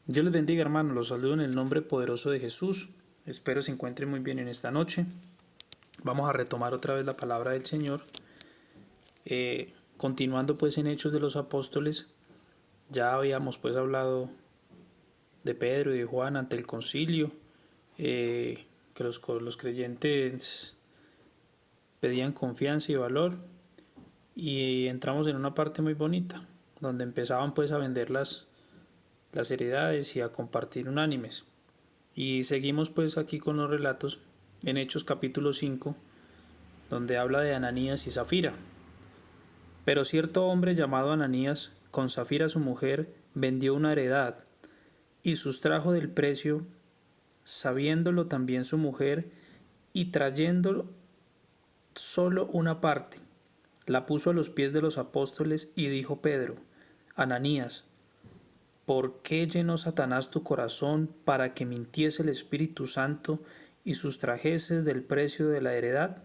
Dios les bendiga, hermanos. Los saludo en el nombre poderoso de Jesús. Espero se encuentren muy bien en esta noche. Vamos a retomar otra vez la palabra del Señor. Continuando pues en Hechos de los Apóstoles, ya habíamos pues hablado de Pedro y de Juan ante el concilio, que los creyentes pedían confianza y valor, y entramos en una parte muy bonita, donde empezaban pues a vender las heredades y a compartir unánimes. Y seguimos pues aquí con los relatos en Hechos capítulo 5, donde habla de Ananías y Zafira. Pero cierto hombre llamado Ananías, con Zafira su mujer, vendió una heredad y sustrajo del precio, sabiéndolo también su mujer, y trayendo solo una parte, la puso a los pies de los apóstoles y dijo Pedro: Ananías, ¿por qué llenó Satanás tu corazón para que mintiese el Espíritu Santo y sustrajeses del precio de la heredad?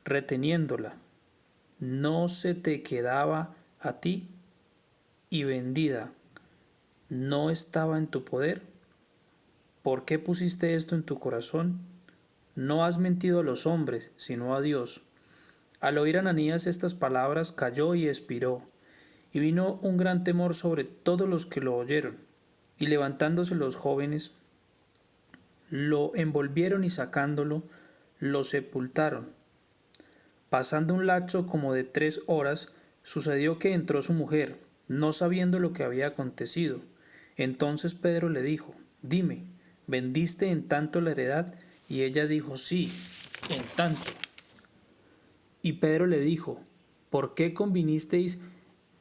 Reteniéndola, ¿no se te quedaba a ti? Y vendida, ¿no estaba en tu poder? ¿Por qué pusiste esto en tu corazón? No has mentido a los hombres, sino a Dios. Al oír Ananías estas palabras, cayó y expiró. Y vino un gran temor sobre todos los que lo oyeron. Y levantándose los jóvenes, lo envolvieron y sacándolo, lo sepultaron. Pasando un lapso como de 3 horas, sucedió que entró su mujer, no sabiendo lo que había acontecido. Entonces Pedro le dijo: Dime, ¿vendiste en tanto la heredad? Y ella dijo: Sí, en tanto. Y Pedro le dijo: ¿Por qué convinisteis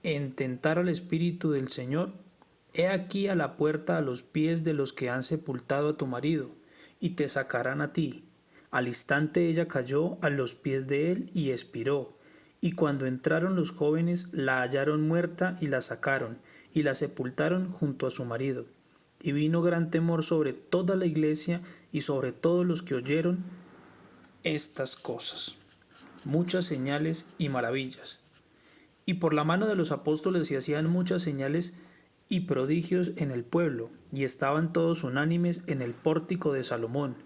en tentar al Espíritu del Señor? He aquí a la puerta a los pies de los que han sepultado a tu marido, y te sacarán a ti. Al instante ella cayó a los pies de él y expiró. Y cuando entraron los jóvenes, la hallaron muerta y la sacaron, y la sepultaron junto a su marido. Y vino gran temor sobre toda la iglesia y sobre todos los que oyeron estas cosas. Muchas señales y maravillas. Y por la mano de los apóstoles se hacían muchas señales y prodigios en el pueblo, y estaban todos unánimes en el pórtico de Salomón.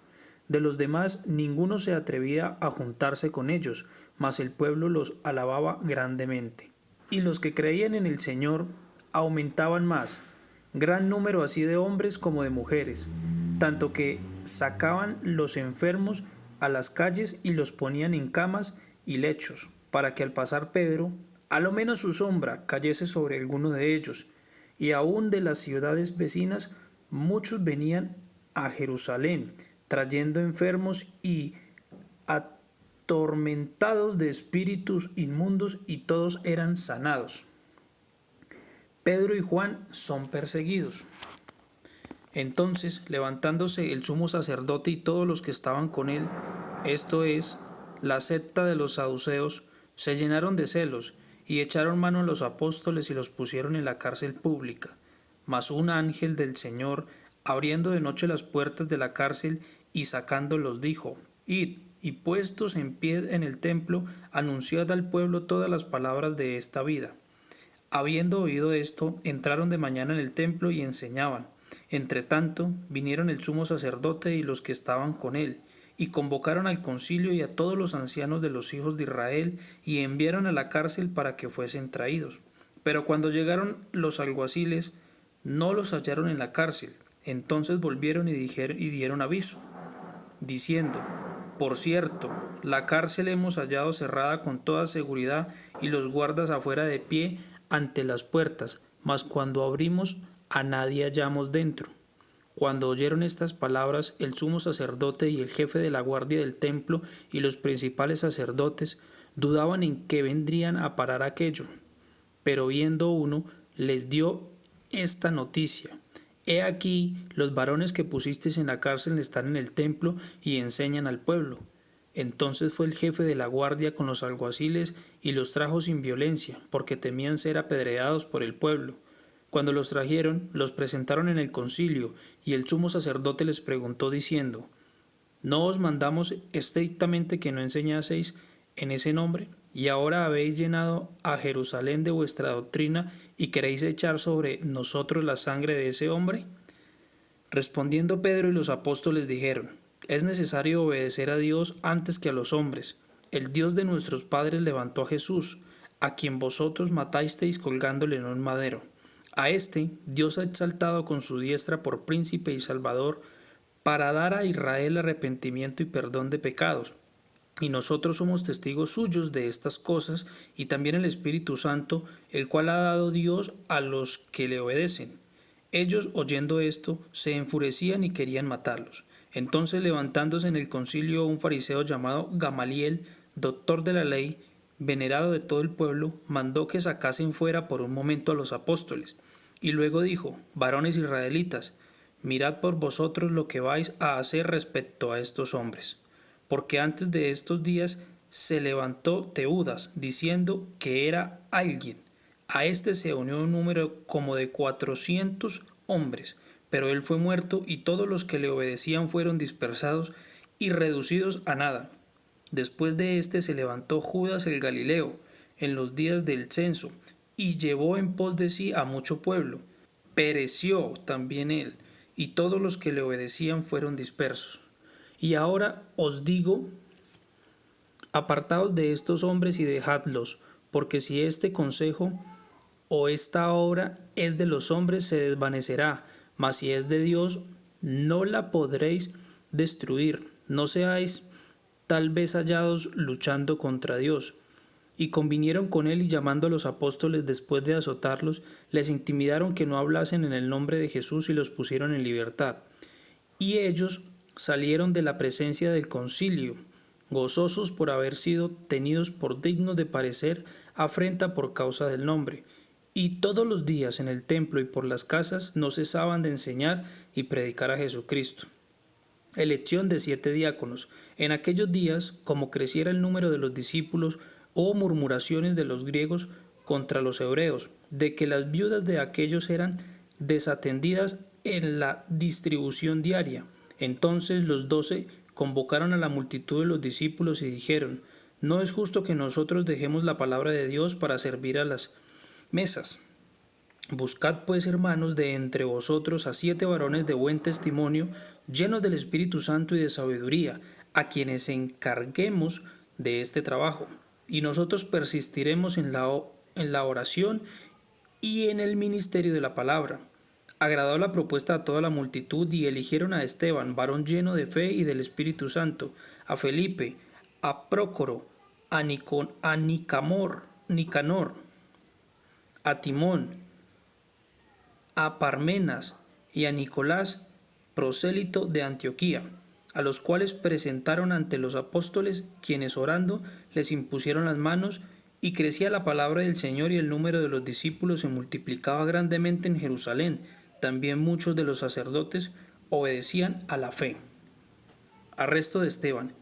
De los demás ninguno se atrevía a juntarse con ellos, mas el pueblo los alababa grandemente. Y los que creían en el Señor aumentaban más, gran número así de hombres como de mujeres, tanto que sacaban los enfermos a las calles y los ponían en camas y lechos, para que al pasar Pedro, a lo menos su sombra cayese sobre alguno de ellos. Y aun de las ciudades vecinas muchos venían a Jerusalén, trayendo enfermos y atormentados de espíritus inmundos, y todos eran sanados. Pedro y Juan son perseguidos. Entonces, levantándose el sumo sacerdote y todos los que estaban con él, esto es, la secta de los saduceos, se llenaron de celos, y echaron mano a los apóstoles y los pusieron en la cárcel pública. Mas un ángel del Señor, abriendo de noche las puertas de la cárcel y sacándolos, dijo: Id, y puestos en pie en el templo, anunciad al pueblo todas las palabras de esta vida. Habiendo oído esto, entraron de mañana en el templo y enseñaban. Entretanto, vinieron el sumo sacerdote y los que estaban con él, y convocaron al concilio y a todos los ancianos de los hijos de Israel, y enviaron a la cárcel para que fuesen traídos. Pero cuando llegaron los alguaciles, no los hallaron en la cárcel. Entonces volvieron y dieron aviso, diciendo: Por cierto, la cárcel hemos hallado cerrada con toda seguridad, y los guardas afuera de pie ante las puertas, mas cuando abrimos, a nadie hallamos dentro. Cuando oyeron estas palabras, el sumo sacerdote y el jefe de la guardia del templo y los principales sacerdotes dudaban en qué vendrían a parar aquello. Pero viendo uno, les dio esta noticia: He aquí, los varones que pusisteis en la cárcel están en el templo y enseñan al pueblo. Entonces fue el jefe de la guardia con los alguaciles y los trajo sin violencia, porque temían ser apedreados por el pueblo. Cuando los trajeron, los presentaron en el concilio, y el sumo sacerdote les preguntó diciendo: ¿No os mandamos estrictamente que no enseñaseis en ese nombre? Y ahora habéis llenado a Jerusalén de vuestra doctrina y queréis echar sobre nosotros la sangre de ese hombre? Respondiendo Pedro y los apóstoles dijeron: es necesario obedecer a Dios antes que a los hombres. El Dios de nuestros padres levantó a Jesús, a quien vosotros matasteis colgándole en un madero. A este Dios ha exaltado con su diestra por príncipe y salvador, para dar a Israel arrepentimiento y perdón de pecados. Y nosotros somos testigos suyos de estas cosas, y también el Espíritu Santo, el cual ha dado Dios a los que le obedecen. Ellos, oyendo esto, se enfurecían y querían matarlos. Entonces, levantándose en el concilio un fariseo llamado Gamaliel, doctor de la ley, venerado de todo el pueblo, mandó que sacasen fuera por un momento a los apóstoles. Y luego dijo: varones israelitas, mirad por vosotros lo que vais a hacer respecto a estos hombres. Porque antes de estos días se levantó Teudas, diciendo que era alguien. A este se unió un número como de 400 hombres, pero él fue muerto y todos los que le obedecían fueron dispersados y reducidos a nada. Después de éste se levantó Judas el Galileo en los días del censo y llevó en pos de sí a mucho pueblo. Pereció también él, y todos los que le obedecían fueron dispersos. Y ahora os digo: apartaos de estos hombres y dejadlos, porque si este consejo o esta obra es de los hombres, se desvanecerá, mas si es de Dios, no la podréis destruir. No seáis tal vez hallados luchando contra Dios. Y convinieron con él, y llamando a los apóstoles después de azotarlos, les intimidaron que no hablasen en el nombre de Jesús, y los pusieron en libertad. Y ellos salieron de la presencia del concilio, gozosos por haber sido tenidos por dignos de parecer afrenta por causa del nombre. Y todos los días en el templo y por las casas no cesaban de enseñar y predicar a Jesucristo. Elección de 7 diáconos. En aquellos días, como creciera el número de los discípulos, hubo murmuraciones de los griegos contra los hebreos, de que las viudas de aquellos eran desatendidas en la distribución diaria. Entonces los 12 convocaron a la multitud de los discípulos y dijeron: no es justo que nosotros dejemos la palabra de Dios para servir a las mesas. Buscad pues, hermanos, de entre vosotros a 7 varones de buen testimonio, llenos del Espíritu Santo y de sabiduría, a quienes encarguemos de este trabajo. Y nosotros persistiremos en la oración y en el ministerio de la palabra. Agradó la propuesta a toda la multitud, y eligieron a Esteban, varón lleno de fe y del Espíritu Santo, a Felipe, a Prócoro, a Nicanor, a Timón, a Parmenas y a Nicolás, prosélito de Antioquía, a los cuales presentaron ante los apóstoles, quienes orando les impusieron las manos, y crecía la palabra del Señor, y el número de los discípulos se multiplicaba grandemente en Jerusalén. También muchos de los sacerdotes obedecían a la fe. Arresto de Esteban.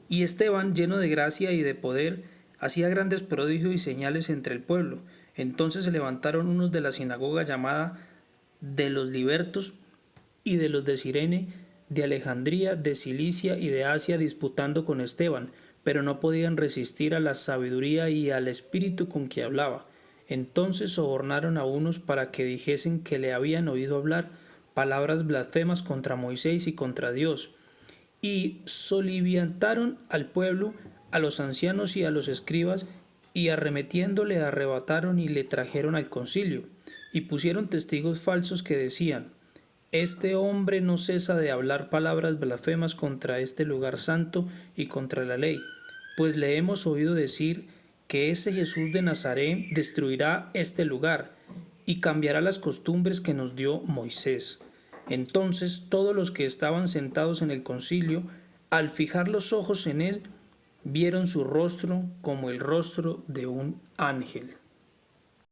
Y Esteban, lleno de gracia y de poder, hacía grandes prodigios y señales entre el pueblo. Entonces se levantaron unos de la sinagoga llamada de los libertos y de los de Cirene, de Alejandría, de Cilicia y de Asia, disputando con Esteban, pero no podían resistir a la sabiduría y al espíritu con que hablaba. Entonces sobornaron a unos para que dijesen que le habían oído hablar palabras blasfemas contra Moisés y contra Dios, y soliviantaron al pueblo, a los ancianos y a los escribas, y arremetiéndole arrebataron y le trajeron al concilio, y pusieron testigos falsos que decían: este hombre no cesa de hablar palabras blasfemas contra este lugar santo y contra la ley, pues le hemos oído decir que ese Jesús de Nazaret destruirá este lugar y cambiará las costumbres que nos dio Moisés. Entonces todos los que estaban sentados en el concilio, al fijar los ojos en él, vieron su rostro como el rostro de un ángel.